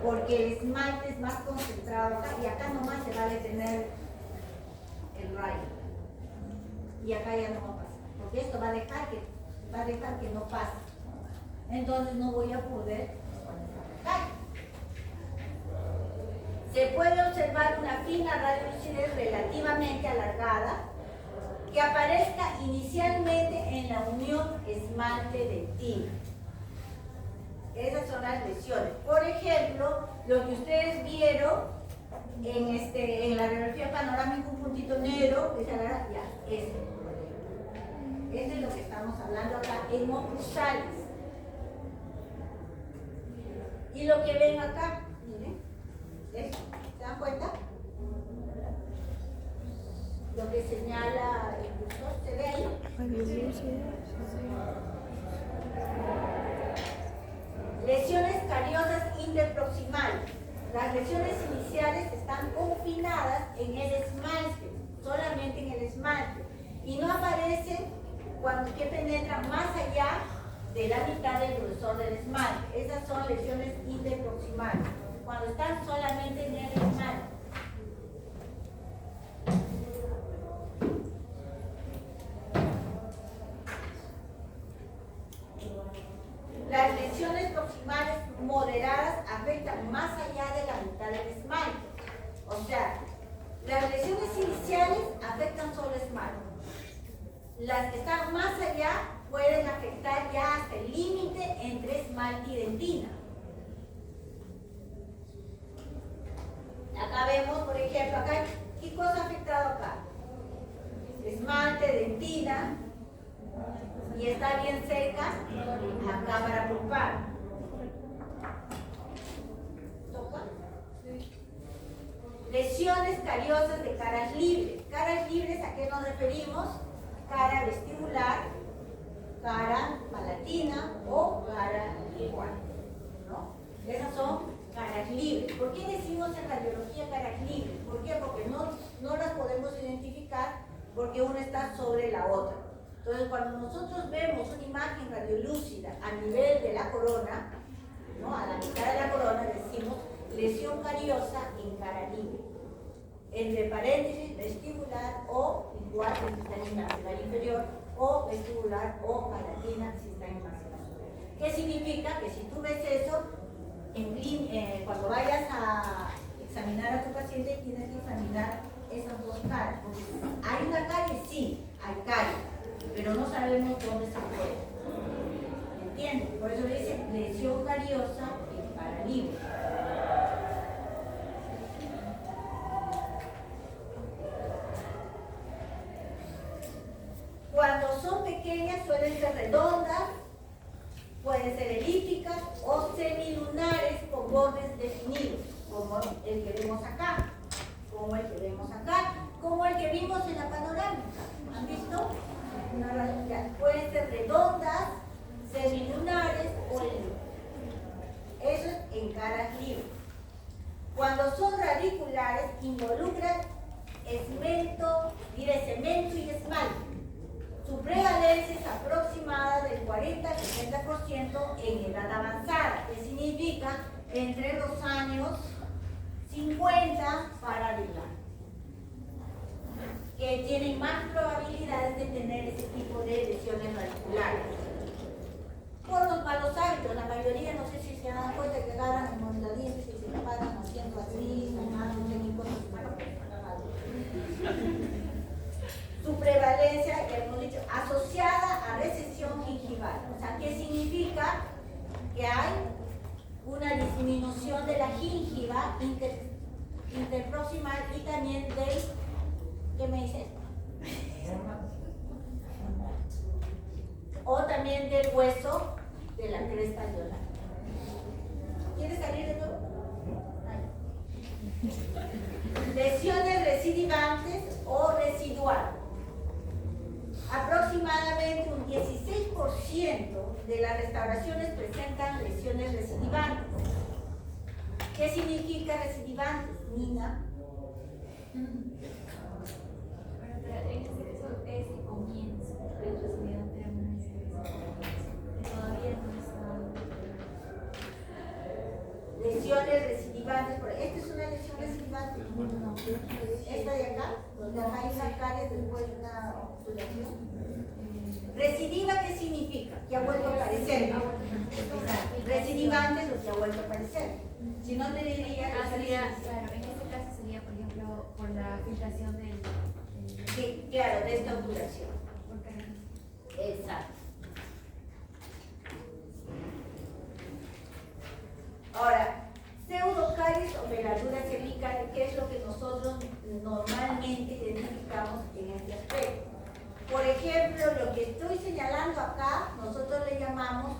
porque el esmalte es más concentrado acá y acá nomás se va a detener el rayo. Y acá ya no va a pasar, porque esto va a dejar que no pase. Entonces no voy a poder poner. Se puede observar una fina radiolucidez relativamente alargada que aparezca inicialmente en la unión esmalte-dentina. Esas son las lesiones. Por ejemplo, lo que ustedes vieron en la radiografía panorámica, un puntito negro, eso es lo que estamos hablando acá, en oclusales. Y lo que ven acá, miren, ¿eso? ¿Se dan cuenta? Lo que señala el cursor, ¿se ve ahí? Lesiones cariosas interproximales. Las lesiones iniciales están confinadas en el esmalte, solamente en el esmalte, y no aparecen cuando que penetran más allá de la mitad del grosor del esmalte. Esas son lesiones interproximales, cuando están solamente en el esmalte. Las lesiones proximales moderadas afectan más allá de la mitad del esmalte. O sea, las lesiones iniciales afectan solo esmalte. Las que están más allá pueden afectar ya hasta el límite entre esmalte y dentina. Acá vemos, por ejemplo, acá, ¿qué cosa ha afectado acá? Esmalte, dentina, y está bien cerca a cámara pulpar. ¿Toca? Lesiones cariosas de caras libres. Caras libres, ¿a qué nos referimos? Cara vestibular, cara palatina o cara lingual, ¿no? Esas son caras libres. ¿Por qué decimos en radiología caras libres? ¿Por qué? Porque no las podemos identificar porque una está sobre la otra. Entonces, cuando nosotros vemos una imagen radiolúcida a nivel de la corona, ¿no? A la mitad de la corona, decimos lesión cariosa en cara libre. Entre paréntesis, vestibular o lingual si está en la maxilar inferior, o vestibular o palatina si está en maxilar superior. ¿Qué significa? Que si tú ves eso, cuando vayas a examinar a tu paciente, tienes que examinar esas dos caras. Porque hay una carie, sí, hay carie, pero no sabemos dónde se encuentra. ¿Entiendes? Por eso le dicen lesión cariosa en cara libre. Cuando son pequeñas suelen ser redondas, pueden ser elípticas o semilunares con bordes definidos, como el que vemos acá, como el que vimos en la panorámica. ¿Han visto? Pueden ser redondas, semilunares o elípticas. Eso es en caras libres. Cuando son radiculares, involucran cemento y esmalte. Su prevalencia es aproximada del 40 al 60% en edad avanzada, que significa entre los años 50 para adelante, que tienen más probabilidades de tener ese tipo de lesiones radiculares. Por los malos hábitos, la mayoría, no sé si se dan cuenta que agarran en los dientes y se paran haciendo así, no sé qué cosas. Su prevalencia, que hemos dicho, asociada a recesión gingival. O sea, ¿qué significa? Que hay una disminución de la gingiva interproximal y también del, ¿qué me dice? O también del hueso de la cresta alveolar. ¿Quieres salir de nuevo? Lesiones recidivantes o residuales. Aproximadamente un 16% de las restauraciones presentan lesiones recidivantes. ¿Qué significa recidivantes, Nina? Pero en este caso es el comienzo, el residente de una que todavía no está. Lesiones recidivantes. Esta es una lesión recidivante. No. Esta de acá, donde acá hay una caries después de una obturación. Recidiva, ¿qué significa? Que ha vuelto a aparecer. Recidivante es lo que ha vuelto a aparecer. Si no te diría que Sería, claro, en este caso sería, por ejemplo, por la filtración del sí, claro, de esta obturación. porque Exacto. Ahora, pseudocaries o veladuras cervicales, ¿qué es lo que nosotros normalmente identificamos en este aspecto? Por ejemplo, lo que estoy señalando acá, nosotros le llamamos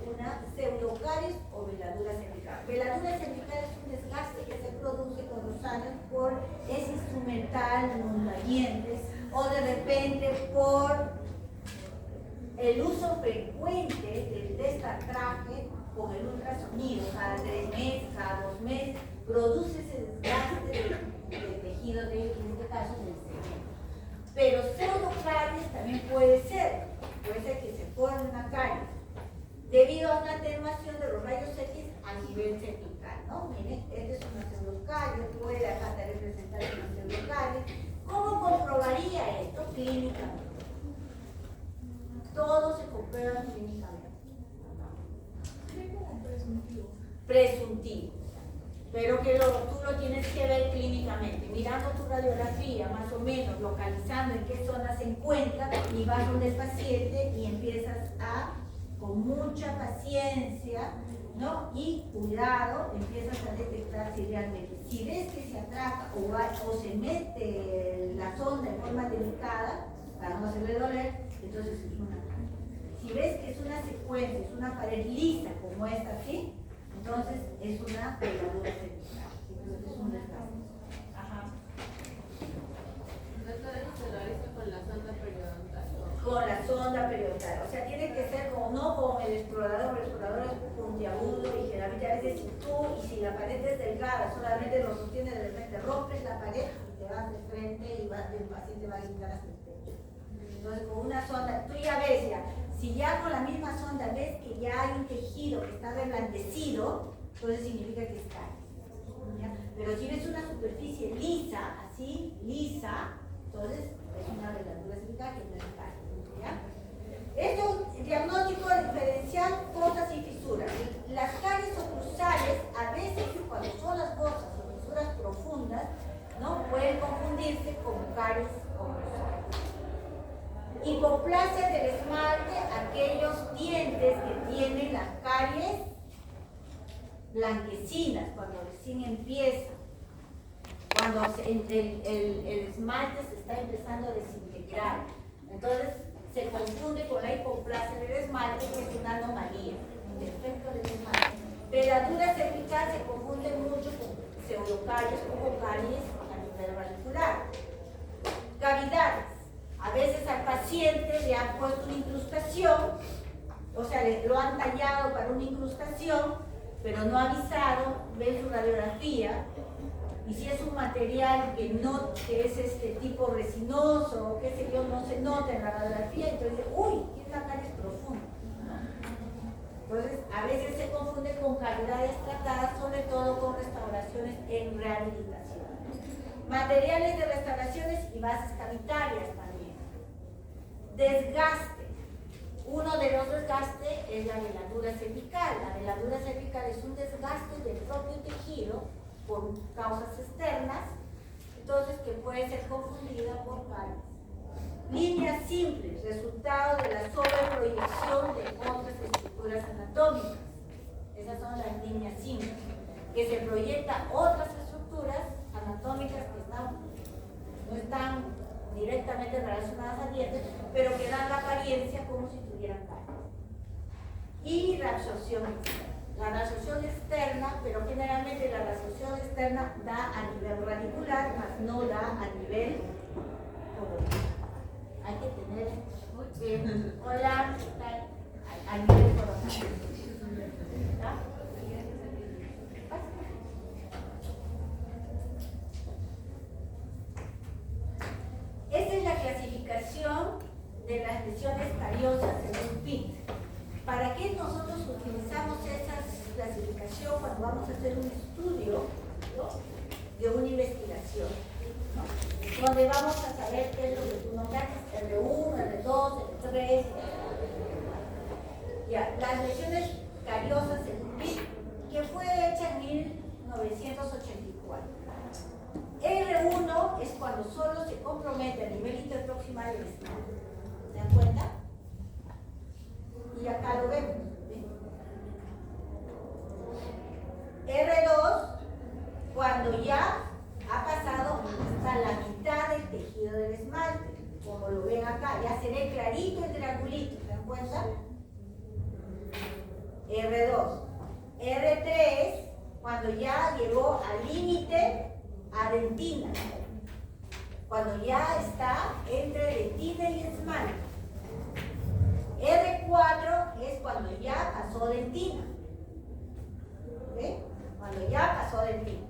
una pseudocaries o veladura cervical. Veladura cervical es un desgaste que se produce con los años por ese instrumental, dientes, o de repente por el uso frecuente del destartraje con el ultrasonido, cada 3 meses, cada 2 meses, produce ese desgaste del tejido, en este caso del cerebro. Pero pseudocaries también puede ser que se forme una caries debido a una atenuación de los rayos X a nivel cervical, ¿no? Miren, esta es una pseudocaries, puede acá también presentar una pseudocaries. ¿Cómo comprobaría esto clínicamente? Todo se comprueba clínicamente. Presuntivo. Pero que tú lo tienes que ver clínicamente, mirando tu radiografía, más o menos, localizando en qué zona se encuentra, y vas donde el paciente y empiezas con mucha paciencia, ¿no? Y cuidado, empiezas a detectar si realmente, si ves que se atrapa o se mete la sonda en forma delicada, para no hacerle doler, entonces es una caries. Si ves que es una secuencia, es una pared lisa como esta aquí, entonces es una veladura cervical. Entonces es un desgaste. Ajá. Entonces se realiza con la sonda periodontal. Con la sonda periodontal. O sea, tiene que ser como no con el explorador es puntiagudo y generalmente a veces y si la pared es delgada, solamente lo sostiene, de repente rompes la pared y te vas de frente y el paciente va a gritar hasta el techo. Entonces con una sonda, tú ya ves ya. Si ya con la misma sonda ves que ya hay un tejido que está reblandecido, entonces significa que es caries. Pero si ves una superficie lisa, así, lisa, entonces es una veladura cervical que no es caries. Esto es diagnóstico diferencial, cosas y fisuras. Las caries oclusales, a veces cuando son las cosas o fisuras profundas, ¿no? Pueden confundirse con caries oclusales. Hipoplasia del esmalte, aquellos dientes que tienen las caries blanquecinas cuando recién empieza, cuando el esmalte se está empezando a desintegrar. Entonces se confunde con la hipoplasia del esmalte, que es una anomalía, un defecto del esmalte. Veladura cervical se confunde mucho con pseudocaries o con caries a nivel radicular. Cavidades. A veces al paciente le han puesto una incrustación, o sea, lo han tallado para una incrustación, pero no ha avisado, ven su radiografía, y si es un material que es este tipo resinoso, o qué sé yo, no se nota en la radiografía, entonces, uy, tiene una caries profunda. Entonces, a veces se confunde con cavidades tratadas, sobre todo con restauraciones en rehabilitación. Materiales de restauraciones y bases cavitarias también. Desgaste. Uno de los desgastes es la veladura cervical. La veladura cervical es un desgaste del propio tejido por causas externas, entonces que puede ser confundida por caries. Líneas simples, resultado de la sobreproyección de otras estructuras anatómicas. Esas son las líneas simples, que se proyectan otras estructuras anatómicas que no están directamente relacionadas al diente, pero que dan la apariencia como si tuvieran caries. Y reabsorción externa. La reabsorción externa, pero generalmente la reabsorción externa da a nivel radicular, mas no da a nivel colonial. Hay que tener hola, a nivel colonial. Esta es la clasificación de las lesiones cariosas en un PIT. ¿Para qué nosotros utilizamos esa clasificación cuando vamos a hacer un estudio, ¿no?, de una investigación, ¿no?, donde vamos a saber qué es lo que tú nombraste, R1, R2, R3? Ya, las lesiones cariosas en un PIT, que fue hecha en 1984. R1 es cuando solo se compromete a nivel interproximal el esmalte. ¿Se dan cuenta? Y acá lo vemos. ¿Sí? R2, cuando ya ha pasado hasta la mitad del tejido del esmalte, como lo ven acá, ya se ve clarito el triangulito, ¿se dan cuenta? R2. R3, cuando ya llegó al límite a dentina, cuando ya está entre dentina y esmalte. R4 es cuando ya pasó dentina. ¿Okay? Cuando ya pasó dentina.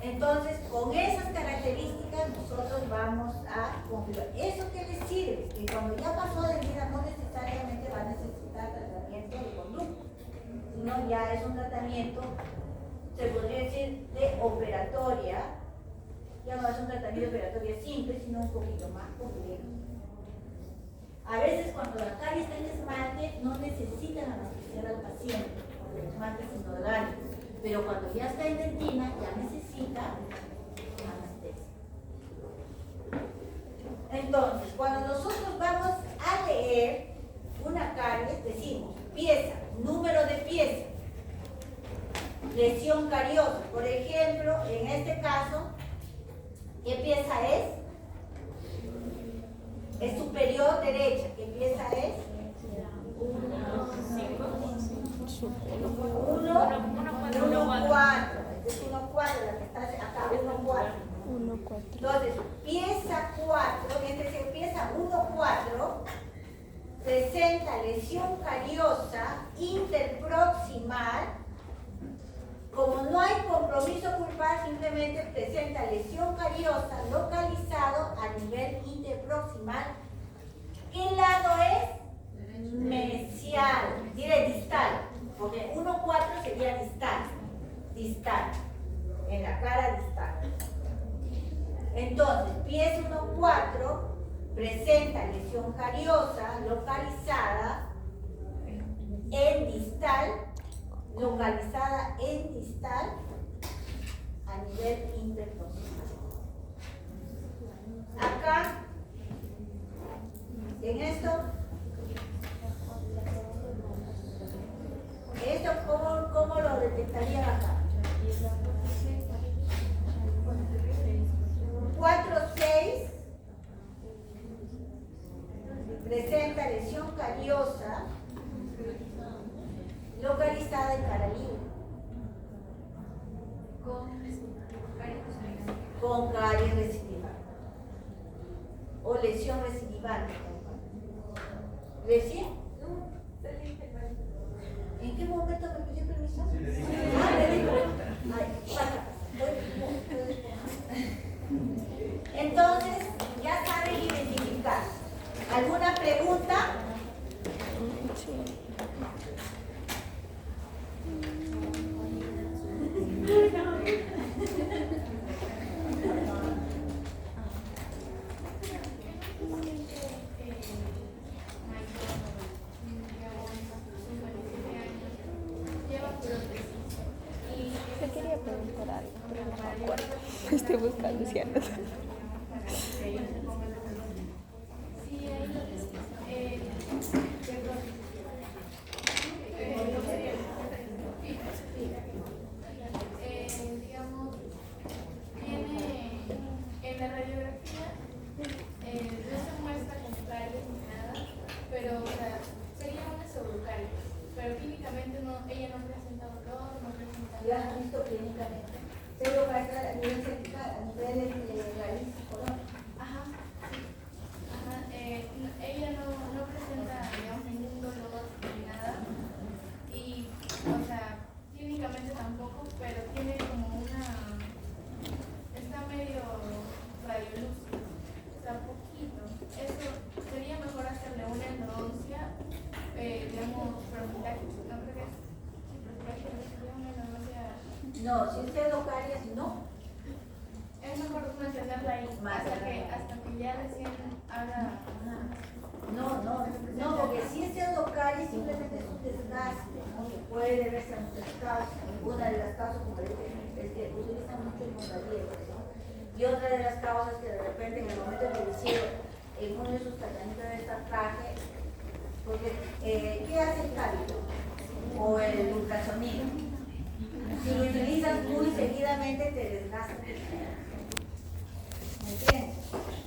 Entonces, con esas características nosotros vamos a configurar. ¿Eso qué les sirve? Que cuando ya pasó dentina no necesariamente va a necesitar tratamiento de conducto, sino ya es un tratamiento, se podría decir, de operatoria. Ya no es un tratamiento de operatoria simple, sino un poquito más complejo. A veces cuando la carie está en esmalte no necesitan anestesiar al paciente, porque el esmalte es inorgánico, pero cuando ya está en dentina ya necesita anestesia. Entonces, cuando nosotros vamos a leer una carie, decimos pieza, número de pieza, lesión cariosa. Por ejemplo, en este caso, ¿qué pieza es? Es superior derecha. ¿Qué pieza es? 1, 4. Este es 1, 4, la que está acá, 1, 4. 1, 4. Entonces, pieza 4, es decir, pieza 1, 4, presenta lesión cariosa interproximal. Como no hay compromiso pulpar, simplemente presenta lesión cariosa localizado a nivel interproximal. ¿Qué lado es? Mesial, diré distal, porque 1-4 sería distal, en la cara distal. Entonces, pieza 1-4 presenta lesión cariosa localizada en distal, a nivel interproximal. Acá, en esto ¿cómo lo detectaría acá? 4-6 presenta lesión cariosa localizada en cara libre. Con caries recidivante o lesión recidivante. ¿Recién? ¿En qué momento me pidió permiso? Le digo. Entonces, ya saben identificar. ¿Alguna pregunta? Sí. a preguntar algo, pero no me acuerdo. Estoy buscando, ¿cierto? Sí, ahí perdón. Digamos, viene en la radiografía, no se muestra con caries ni nada, pero o sea, sería una pseudocaries, pero clínicamente ella no presenta dolor, no presenta ¿Ya has visto clínicamente? Pero para estar a nivel cervical, a nivel de raíz, ¿no? Ajá, sí. Ajá, ella no presenta, digamos, ningún dolor ni nada. Y, o sea, clínicamente tampoco, pero tiene como está medio radiolúcido, o sea, poquito. Eso sería mejor hacerle una endodoncia, digamos, profiláctica, no creo que es profiláctica, sería una endodoncia. No, si es pseudocarias, no. Es mejor mantenerla ahí hasta que ya recién haga. No, porque si es pseudocaries simplemente es un desgaste, ¿no? Que puede deberse a muchas causas. Una de las causas, como dije, es que utilizan mucho el mondadientes, ¿no? Y otra de las causas que de repente en el momento que le hicieron en uno de sus tratamientos de estafaje, porque ¿qué hace el cálido? O el ultrasonido. Si lo utilizas muy seguidamente te desgasta. ¿Me entiendes?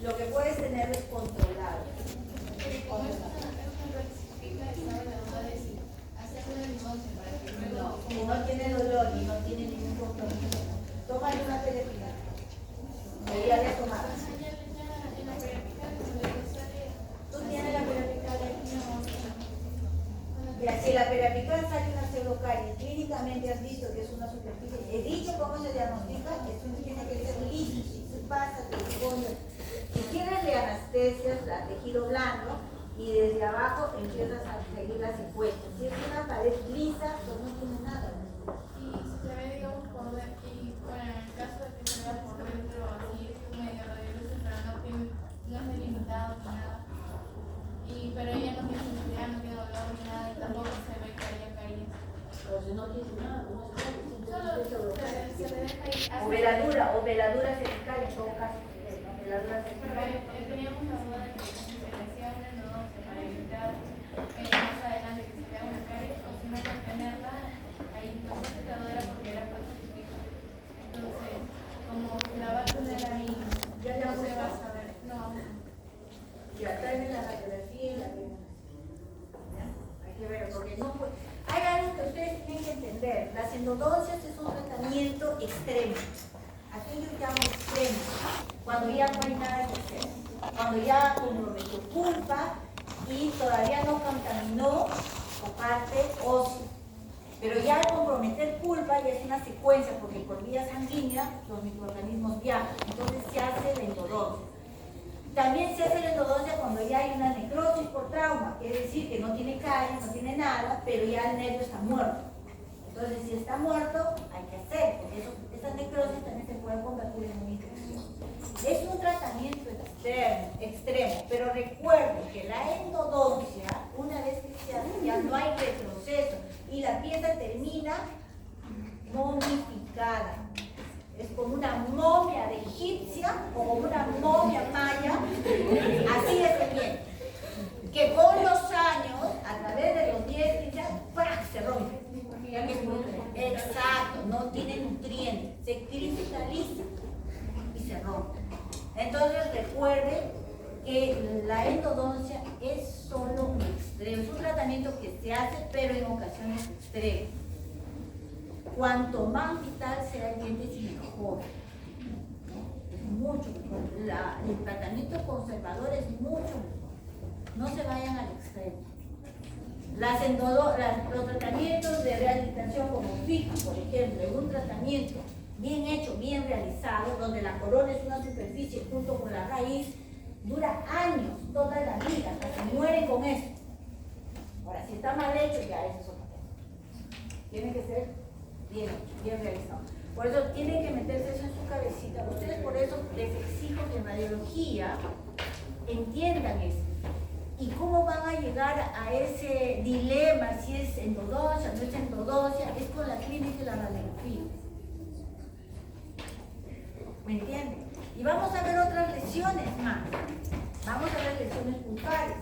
Lo que puedes tener es controlado. Como es una específica, estaba la duda de si hacerle una endodoncia para que luego. Si no tiene dolor y no tiene ningún compromiso, tómale una pelepina. Debería de tomar. En la periódica, ¿Tú tienes la periodical? Ya, si la periodical sale una pseudocaries, clínicamente has visto que es una superficie. He dicho cómo se diagnostica, eso tiene que ser liso. Si se pasa, te pones. Si quieres le anestesias la tejido blando y desde abajo empiezas a seguir las encuestas. Si es una pared lisa, pues no tiene nada. y si se ve, digamos, por dentro, y bueno, en el caso de que se vea por dentro así, medio radiolúcido, pero no es delimitado ni nada. Pero ella no tiene sensibilidad, no tiene dolor ni nada, y tampoco se ve que haya caído. Pero si no tiene nada, no es Solo se le deja ahí. o veladura cervical en todo caso. Veladura cervical. Teníamos la duda de que si se le hacía una endodoncia para evitar más adelante que se vea una caries, o si no mantenerla ahí, no sé si la duda era porque era pacífica. Entonces, como la va a tener ahí, no se va a saber. No. Ya traen la radiografía y la vemos. Hay que ver, porque no puede. Hay algo que ustedes tienen que entender. Las endodoncias es un tratamiento extremo. Aquí yo llamo extremo. Cuando ya no hay nada que hacer. Cuando ya comprometió pulpa y todavía no contaminó la parte ósea. Pero ya al comprometer pulpa ya es una secuencia, porque por vía sanguínea los microorganismos viajan. Entonces se hace la endodoncia. También se hace la endodoncia cuando ya hay una necrosis por trauma, es decir, que no tiene caries, no tiene nada, pero ya el nervio está muerto. Entonces, si está muerto, hay que hacer, porque esa necrosis también se puede convertir en una infección. Es un tratamiento extremo, pero recuerden que la endodoncia, una vez que se hace, ya no hay retroceso y la pieza termina momificada. Es como una momia de egipcia o como una momia maya, así es el bien. Que con los años, a través de los 10, 15 años, ¡prac!, se rompe. Exacto, no tiene nutrientes, se cristaliza y se rompe. Entonces recuerden que la endodoncia es solo un extremo, es un tratamiento que se hace, pero en ocasiones extremas. Cuanto más vital sea el diente, es mejor. Es mucho mejor. El tratamiento conservador es mucho mejor. No se vayan al extremo. Los tratamientos de rehabilitación como FIC, por ejemplo, en un tratamiento bien hecho, bien realizado, donde la corona es una superficie junto con la raíz, dura años, toda la vida, hasta se muere con eso. Ahora, si está mal hecho, ya eso es otra cosa. Tiene que ser bien realizado. Por eso tienen que meterse eso en su cabecita. Ustedes por eso les exijo que en radiología entiendan eso. ¿Y cómo van a llegar a ese dilema si es endodoncia, no es endodoncia? Es con la clínica y la radiografía. ¿Me entienden? Y vamos a ver otras lesiones más. Vamos a ver lesiones puntuales.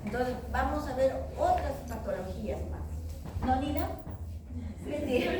Entonces, vamos a ver otras patologías más. ¿No, Nina? Mentira.